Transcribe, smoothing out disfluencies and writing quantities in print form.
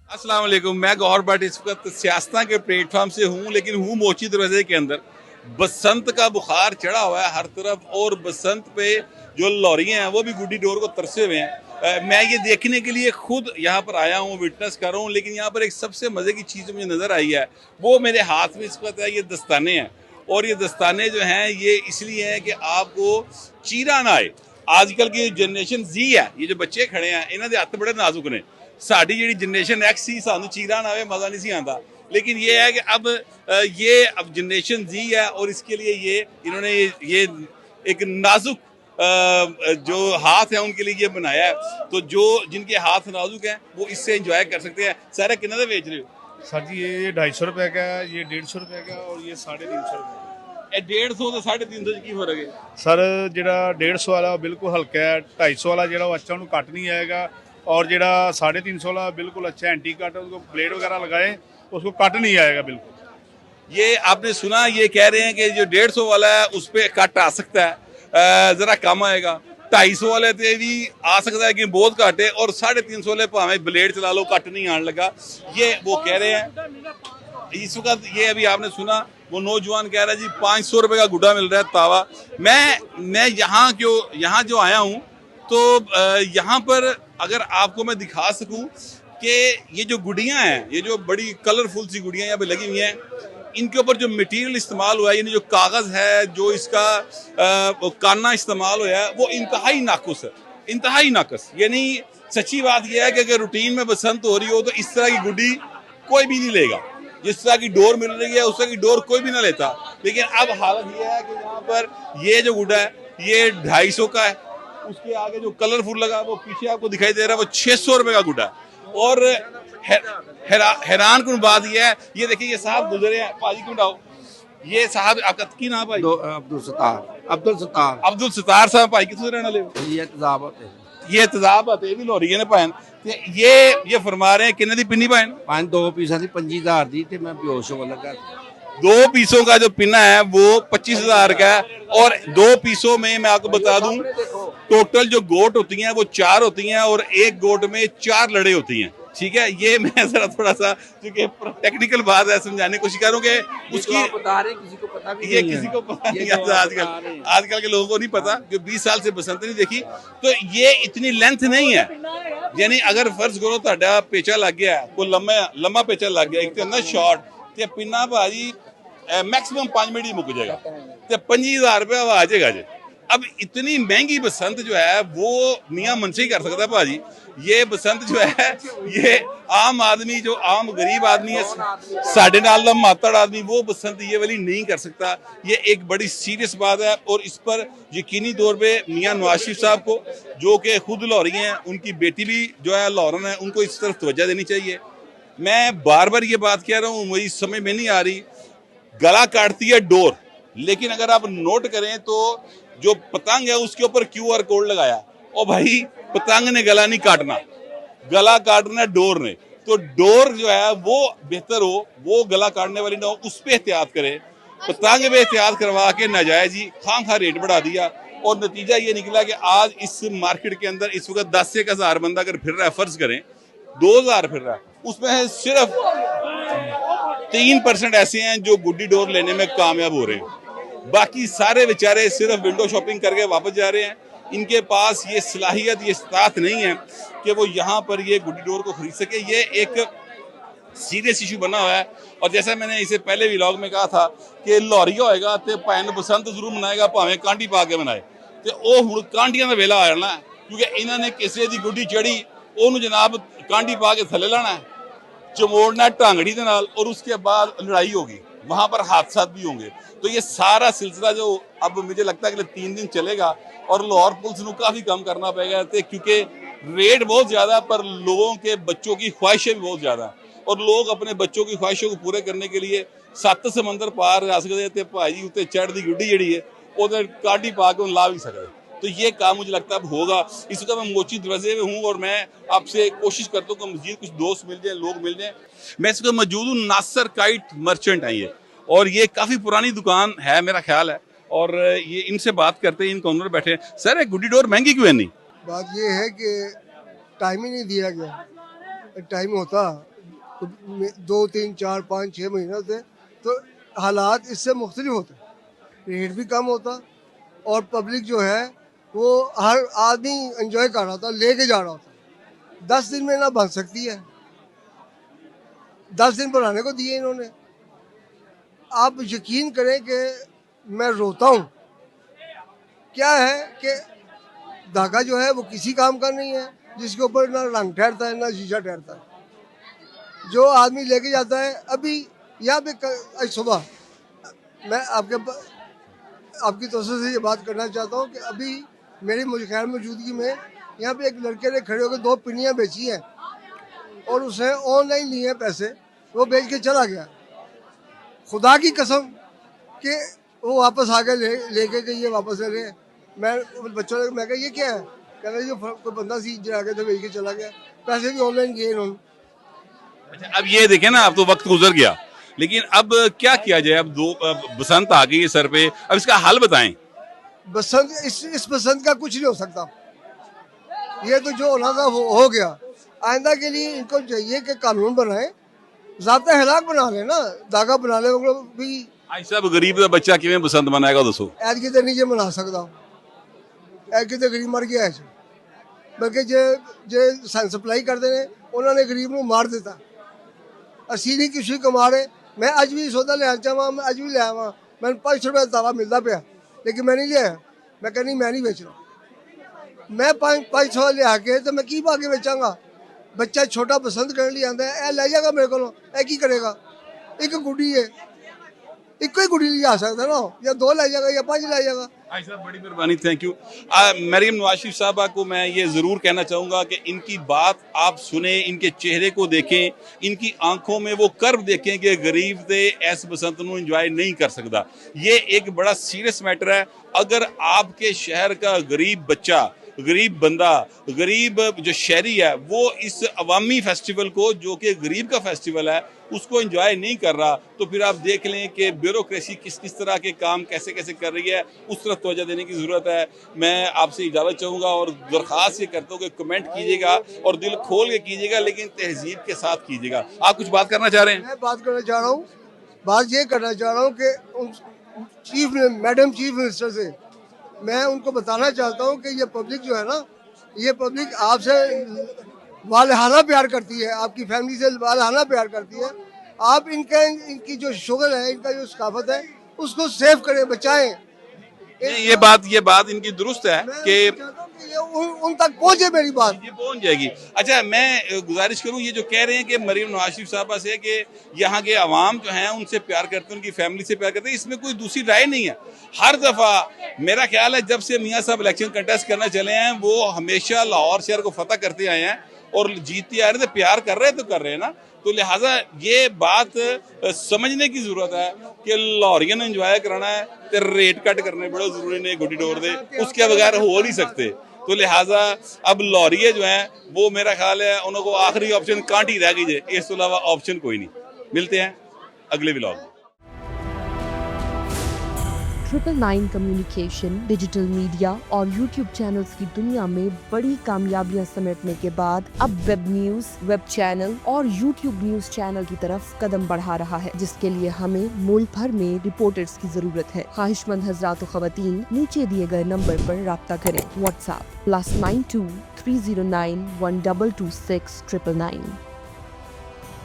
अस्सलाम वालेकुम। मैं गौहर भट्ट इस वक्त सियासत के प्लेटफॉर्म से हूँ, लेकिन हूँ मोची दरवाजे के अंदर। बसंत का बुखार चढ़ा हुआ है हर तरफ और बसंत पे जो लॉरियाँ हैं वो भी गुड्डी डोर को तरसे हुए हैं। मैं ये देखने के लिए खुद यहाँ पर आया हूँ, विटनेस कर रहा हूँ। लेकिन यहाँ पर एक सबसे मज़े की चीज़ मुझे नज़र आई है, वो मेरे हाथ में इस वक्त है, ये दस्ताने हैं। और ये दस्ताने जो हैं ये इसलिए हैं कि आपको चीरा ना आए। आजकल की जनरेशन जी है, ये जो बच्चे खड़े हैं इन्होंने हत्थ बड़े नाजुक ने। साड़ी जी जनरेशन एक्स सी सानू चीरा ना आए, मज़ा नहीं सी आता। लेकिन ये है कि अब जनरेशन जी है और इसके लिए ये इन्होंने ये एक नाजुक जो हाथ है उनके लिए ये बनाया है। तो जो जिनके हाथ नाजुक हैं वो इससे एंजॉय कर सकते हैं। सारे कितना बेच रहे हो सर जी? ये 250 रुपए का है, ये 150 रुपए का और ये 350 रुपए। ਇਹ 150 ਤੇ 350 ਚ ਕੀ ਫਰਕ ਹੈ? ਸਰ ਜਿਹੜਾ 150 ਵਾਲਾ ਉਹ ਬਿਲਕੁਲ ਹਲਕਾ ਹੈ, 250 ਵਾਲਾ ਜਿਹੜਾ ਉਹ ਅੱਛਾ ਉਹਨੂੰ ਕੱਟ नहीं आएगा और ਜਿਹੜਾ 350 वाला बिल्कुल अच्छा एंटी कट है, उसको ब्लेड वगैरह लगाए उसको कट नहीं आएगा बिल्कुल। ये आपने सुना, ये कह रहे हैं कि जो 150 वाला है उस पर कट आ सकता है, जरा कम आएगा। 250 वाले पे भी आ सकता है कि बहुत घट है, और 350 वाले भावे ब्लेड चला लो कट नहीं आने लगा। ये वो कह रहे हैं इस वक्त। ये अभी आपने सुना, वो नौजवान कह रहा है जी 500 रुपए का गुड्डा मिल रहा है तावा। मैं यहाँ जो आया हूँ तो यहाँ पर अगर आपको मैं दिखा सकूं कि ये जो गुड़ियाँ हैं, ये जो बड़ी कलरफुल सी गुड़ियाँ यहाँ पे लगी हुई हैं, इनके ऊपर जो मटेरियल इस्तेमाल हुआ है, यानी जो कागज़ है, जो इसका काना इस्तेमाल हुआ है, वो इंतहाई नाकुस है, इंतहाई नाकस। यानी सच्ची बात यह है कि अगर रूटीन में बसंत हो रही हो तो इस तरह की गुड्डी कोई भी नहीं लेगा। जिस तरह की डोर मिल रही है उस तरह की डोर कोई भी ना लेता। लेकिन अब हालत यह है कि यहाँ पर ये जो गुड्डा है ये 250 का है। उसके आगे जो कलरफुल लगा वो पीछे आपको दिखाई दे रहा है, वो 600 रुपए का गुड्डा है। और हैरान कुन बात यह है, ये देखिए ये साहब गुजरे हैं, पाजी क्यों डाओ, ये साहब आपका की नाम भाई? अब्दुल सत्तार साहब भाई कितने रहने वाले? ये तजाबत है भी लोरी ने भैन। ये फरमा रहे हैं किन्ने दी पिन्नी भैन? 2 पीसा दी 25,000 दी ते मैं बेहोश होने लगा। 2 पीसों का जो पिन्ना है वो 25,000 का है। और 2 पीसों में मैं आपको बता दूं टोटल जो गोट होती हैं वो 4 होती हैं और एक गोट में 4 लड़े होती हैं। ठीक है, ये मैं जरा थोड़ा सा क्योंकि टेक्निकल बात है समझाने की कोशिश करूँ कि उसकी बता रहे किसी को पता भी ये नहीं किसी है। को पता नहीं आता आजकल के लोगों को नहीं पता, जो 20 साल से बसंत नहीं देखी। तो ये इतनी लेंथ नहीं है, यानी अगर फर्ज करो ਤੁਹਾਡਾ पेचा लग गया, कोई लम्बा पेचा लग गया, एक तो ना शॉर्ट ते पिन्ना भाजी मैक्सिमम 5 मिनट ही मुक जाएगा ते 25,000 रुपया आ जाएगा जी। अब इतनी महंगी बसंत जो है वो मियाँ मनसे ही कर सकता है भाजी। ये बसंत जो है ये आम आदमी, जो आम गरीब आदमी है, साढ़े नाल दा मातड़ आदमी, वो बसंत ये वाली नहीं कर सकता। ये एक बड़ी सीरियस बात है और इस पर यकीनी तौर पे मियाँ नवाज शरीफ साहब को, जो कि खुद लाहौरी हैं, उनकी बेटी भी जो है लाहौरन है, उनको इस तरफ तवज्जो देनी चाहिए। मैं बार बार ये बात कह रहा हूँ, मुझे समझ में नहीं आ रही। गला काटती है डोर, लेकिन अगर आप नोट करें तो जो पतंग है उसके ऊपर QR कोड लगाया। और भाई पतंग ने गला नहीं काटना, गला काटना डोर ने। तो डोर जो है वो बेहतर हो, वो गला काटने वाली ना हो, उस पर एहतियात करें। पतंग पे एहतियात करवा के नाजायज ही खाम रेट बढ़ा दिया और नतीजा ये निकला कि आज इस मार्केट के अंदर इस वक्त 10 से 1,000 बंदा अगर फिर रहा है, फर्ज करें 2,000 फिर रहा है, उसमें सिर्फ 3% ऐसे हैं जो गुड्डी डोर लेने में कामयाब हो रहे हैं। बाकी सारे बेचारे सिर्फ विंडो शॉपिंग करके वापस जा रहे हैं। इनके पास ये सलाहियत, ये इस्तात नहीं है कि वो यहाँ पर ये गुड्डी डोर को खरीद सके। ये एक सीरियस इशू बना हुआ है। और जैसा मैंने इसे पहले व्लॉग में कहा था कि लाहौरी होएगा तो भैन बसंत जरूर मनाएगा, भावें कांटी पा के मनाए। तो वो हुण कांटियां का वेला आ जाना है, क्योंकि इन्होंने किसी की गुड्डी चढ़ी उन्होंने जनाब कांटी पा के थले लाना है, चमोड़ना है टांगड़ी के नाल, और उसके बाद लड़ाई होगी, वहां पर हादसा भी होंगे। तो ये सारा सिलसिला जो अब मुझे लगता है कि 3 दिन चलेगा और लाहौर पुलिस को काफी कम करना पड़ेगा, क्योंकि रेट बहुत ज्यादा है पर लोगों के बच्चों की ख्वाहिशें भी बहुत ज्यादा है और लोग अपने बच्चों की ख्वाहिशों को पूरे करने के लिए 7 समंदर पार जा सकते भाई उत्ते चढ़ दी गुड्डी जी है वो काटी पा के ला भी सकते। तो ये काम मुझे लगता है अब होगा। इस वक्त मैं मोची दरवाजे में हूँ और मैं आपसे कोशिश करता हूँ कि मजीद कुछ दोस्त मिल जाए, लोग मिल जाए। मैं इस वक्त मौजूद हूँ नासिर काइट मर्चेंट है ये, और ये काफ़ी पुरानी दुकान है मेरा ख्याल है। और ये इनसे बात करते हैं, इन कॉर्नर बैठे हैं। सर गुड्डी डोर महंगी क्यों है? नहीं, बात ये है कि टाइम ही नहीं दिया गया। टाइम होता 2, 3, 4, 5, 6 महीनों से, तो हालात इससे मुख्तलिफ होते, रेट भी कम होता और पब्लिक जो है वो हर आदमी एंजॉय कर रहा था, लेके जा रहा था। 10 दिन में ना बन सकती है, 10 दिन बनाने को दिए इन्होंने। आप यकीन करें कि मैं रोता हूँ। क्या है कि धागा जो है वो किसी काम का नहीं है, जिसके ऊपर ना रंग ठहरता है ना शीशा ठहरता है। जो आदमी लेके जाता है, अभी यहाँ पे आज सुबह मैं आपकी तवज्जो से ये बात करना चाहता हूँ कि अभी मेरी खैर मौजूदगी में यहाँ पे एक लड़के ने खड़े होकर 2 पिन्नियाँ बेची हैं और उसने ऑनलाइन लिए हैं पैसे, वो बेच के चला गया। खुदा की कसम कि वो वापस आ गए, लेके गई है, वापस ले गए। मैं बच्चों ने मैं कहा ये क्या है, कह रहे जो कोई बंदा सी जरा के तो बेच के चला गया, पैसे भी ऑनलाइन किए इन्होंने। अच्छा, अब ये देखें ना, अब तो वक्त गुजर गया, लेकिन अब क्या किया जाए? अब बसंत आ गई है सर पे, अब इसका हल बताएं। बसंत इस बसंत का कुछ नहीं हो सकता। ये तो जो होना था वो हो गया। आइंदा के लिए इनको चाहिए कि कानून बनाए, ज़ाब्ता हलाक बना ले ना, धागा बना ले। भी आज सब गरीब का बच्चा किवें बसंत मनाएगा दसो? ऐद की तो नहीं जे मना सकता, ऐद की तो गरीब मर गया है। बल्कि जे सप्लाई करते हैं उन्होंने गरीब को मार देता। असी नहीं किसी कमा रहे। मैं अज भी सौदा लिया चाहवा, मैं अज भी लिया वा, मैं 500 रुपये ताला मिलता पाया, लेकिन मैं नहीं लिया। मैं कहनी मैं नहीं बेच रहा। मैं 500 लिया के तो मैं की पा के बेचांगा? बच्चा छोटा पसंद करने लिए आता है, ले जाएगा मेरे को, की करेगा? एक गुड्डी है, एक ही गुड्डी ले सकता ना, या 2 ले जाएगा या 5 ले जाएगा। भाई साहब बड़ी मेहरबानी, थैंक यू। मरियम नवाज शरीफ साहबा को मैं ये ज़रूर कहना चाहूँगा कि इनकी बात आप सुने, इनके चेहरे को देखें, इनकी आंखों में वो कर्व देखें कि गरीब दे इस बसंत नूं इंजॉय नहीं कर सकता। ये एक बड़ा सीरियस मैटर है। अगर आपके शहर का गरीब बच्चा, गरीब बंदा, गरीब जो शहरी है, वो इस अवामी फेस्टिवल को, जो कि गरीब का फेस्टिवल है, उसको एंजॉय नहीं कर रहा, तो फिर आप देख लें कि ब्यूरोक्रेसी किस तरह के काम कैसे कैसे कर रही है। उस तरफ तवज्जो देने की ज़रूरत है। मैं आपसे इजाज़त चाहूँगा और दरख्वास्त ये करता हूँ कि कमेंट कीजिएगा और दिल खोल के कीजिएगा, लेकिन तहजीब के साथ कीजिएगा। आप कुछ बात करना चाह रहे हैं? मैं बात करना चाह रहा हूँ, बात ये करना चाह रहा हूँ कि मैडम चीफ मिनिस्टर से मैं उनको बताना चाहता हूँ कि ये पब्लिक जो है ना, ये पब्लिक आपसे वालहाना प्यार करती है, आपकी फैमिली से वालहाना प्यार करती है। आप इनकी जो शुगर है, इनका जो सकाफत है, उसको सेव करें, बचाएं। ये बात इनकी दुरुस्त है कि उन तक पहुंचे मेरी बात, ये पहुंच जाएगी। अच्छा, मैं गुजारिश करूं, ये जो कह रहे हैं कि मरियम नवाज शरीफ साहबा से कि यहाँ के अवाम जो हैं उनसे प्यार करते हैं, उनकी फैमिली से प्यार करते हैं, इसमें कोई दूसरी राय नहीं है। हर दफ़ा मेरा ख्याल है जब से मियाँ साहब इलेक्शन कंटेस्ट करना चले हैं, वो हमेशा लाहौर शहर को फतह करते आए हैं और जीतते आ रहे थे। प्यार कर रहे तो कर रहे हैं ना, तो लिहाजा ये बात समझने की जरूरत है कि लाहौरियन एंजॉय कराना है तो रेट कट करने बड़े जरूरी ने गुड्डी डोर दे, उसके बगैर हो नहीं सकते। तो लिहाजा अब लाहौरिये जो हैं वो मेरा ख्याल है उनको आखिरी ऑप्शन कांट ही रह गई है, इसके अलावा ऑप्शन कोई नहीं। मिलते हैं अगले व्लॉग में। 999 कम्युनिकेशन, डिजिटल मीडिया और यूट्यूब चैनल्स की दुनिया में बड़ी कामयाबियां समेटने के बाद अब वेब न्यूज, वेब चैनल और यूट्यूब न्यूज चैनल की तरफ कदम बढ़ा रहा है, जिसके लिए हमें मुल्क भर में रिपोर्टर्स की जरूरत है। ख्वाहिशमंद हजरात व खवातीन नीचे दिए गए नंबर पर राब्ता करें। व्हाट्सएप +92 309 1226 999।